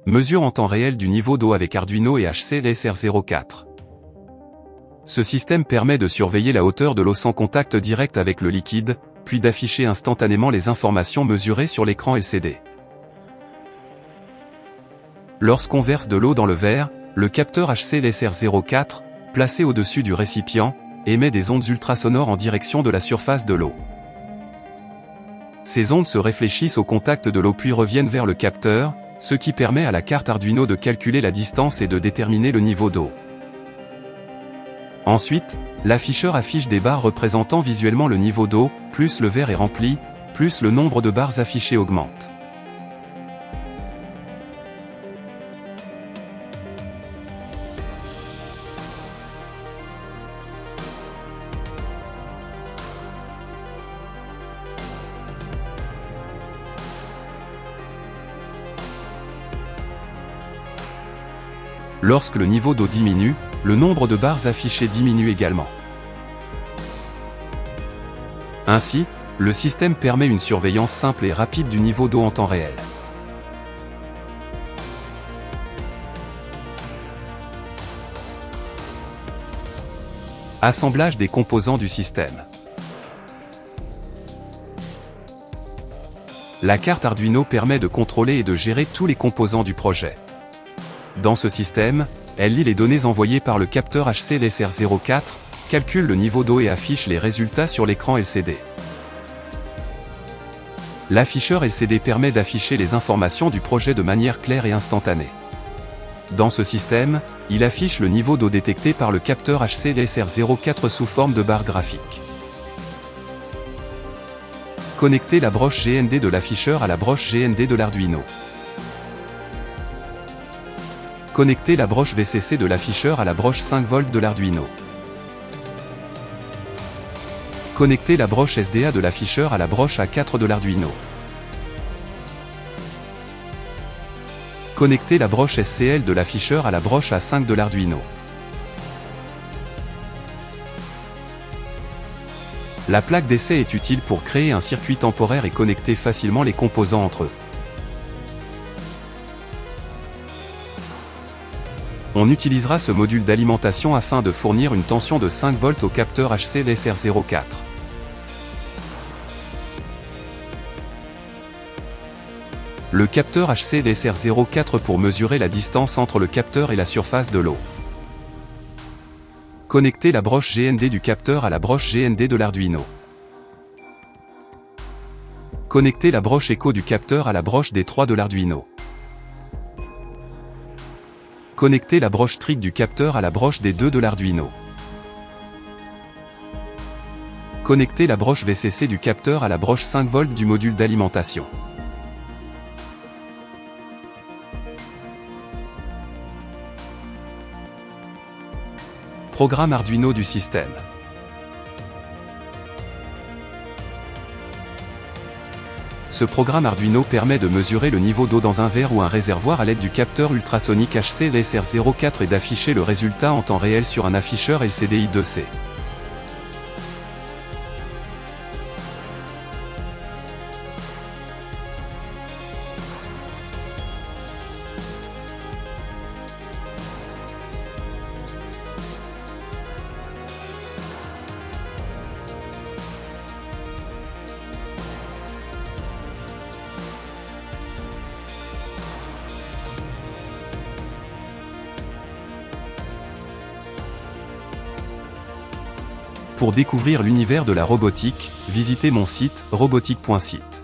Mesure en temps réel du niveau d'eau avec Arduino et HC-LSR04. Ce système permet de surveiller la hauteur de l'eau sans contact direct avec le liquide, puis d'afficher instantanément les informations mesurées sur l'écran LCD. Lorsqu'on verse de l'eau dans le verre, le capteur HC-LSR04, placé au-dessus du récipient, émet des ondes ultrasonores en direction de la surface de l'eau. Ces ondes se réfléchissent au contact de l'eau puis reviennent vers le capteur, ce qui permet à la carte Arduino de calculer la distance et de déterminer le niveau d'eau. Ensuite, l'afficheur affiche des barres représentant visuellement le niveau d'eau, plus le verre est rempli, plus le nombre de barres affichées augmente. Lorsque le niveau d'eau diminue, le nombre de barres affichées diminue également. Ainsi, le système permet une surveillance simple et rapide du niveau d'eau en temps réel. Assemblage des composants du système. La carte Arduino permet de contrôler et de gérer tous les composants du projet. Dans ce système, elle lit les données envoyées par le capteur HC-LSR04, calcule le niveau d'eau et affiche les résultats sur l'écran LCD. L'afficheur LCD permet d'afficher les informations du projet de manière claire et instantanée. Dans ce système, il affiche le niveau d'eau détecté par le capteur HC-LSR04 sous forme de barre graphique. Connectez la broche GND de l'afficheur à la broche GND de l'Arduino. Connectez la broche VCC de l'afficheur à la broche 5V de l'Arduino. Connectez la broche SDA de l'afficheur à la broche A4 de l'Arduino. Connectez la broche SCL de l'afficheur à la broche A5 de l'Arduino. La plaque d'essai est utile pour créer un circuit temporaire et connecter facilement les composants entre eux. On utilisera ce module d'alimentation afin de fournir une tension de 5V au capteur HC-LSR04. Le capteur HC-LSR04 pour mesurer la distance entre le capteur et la surface de l'eau. Connectez la broche GND du capteur à la broche GND de l'Arduino. Connectez la broche Echo du capteur à la broche D3 de l'Arduino. Connectez la broche TRIG du capteur à la broche D2 de l'Arduino. Connectez la broche VCC du capteur à la broche 5V du module d'alimentation. Programme Arduino du système. Ce programme Arduino permet de mesurer le niveau d'eau dans un verre ou un réservoir à l'aide du capteur ultrasonique HC-LSR04 et d'afficher le résultat en temps réel sur un afficheur LCD I2C. Pour découvrir l'univers de la robotique, visitez mon site robotique.site.